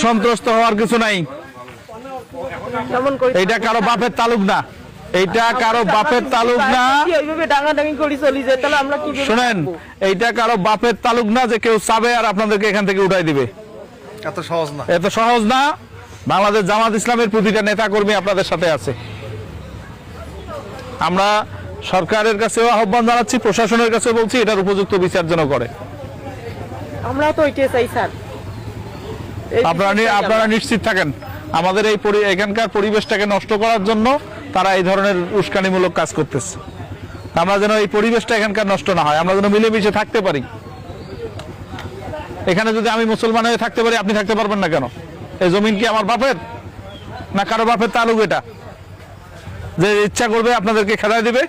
সন্ত্রস্ত হওয়ার কিছু নাই। এইটা কারো বাপের তালুক না, এইটা কারো বাপের তালুক না। শুনেন, এইটা কারো বাপের তালুক না যে কেউ চাবে আর আপনাদেরকে এখান থেকে উঠাই দিবে। এত সহজ না, এত সহজ না। বাংলাদেশ জামাত ইসলামের প্রতিটা নেতা কর্মী আপনাদের সাথে আছে। আমরা সরকারের কাছেও আহ্বান জানাচ্ছি, প্রশাসনের কাছে বলছি এটার উপযুক্ত বিচার যেন করে। আমরা তো ওইটাই চাই স্যার। আপনারা নিশ্চিত থাকেন, আমাদের এই এখানকার পরিবেশটাকে নষ্ট করার জন্য তারা এই ধরনের উস্কানিমূলক কাজ করতেছে। আমরা যেন এই পরিবেশটা এখানকার নষ্ট না হয়, আমরা যেন মিলেমিশে থাকতে পারি। এখানে যদি আমি মুসলমান হয়ে থাকতে পারি, আপনি থাকতে পারবেন না কেন? এই জমিন কি আমার বাপের না কারো বাপের তালুক? এটা যে ইচ্ছা করবে আপনাদেরকে খেদায় দিবে।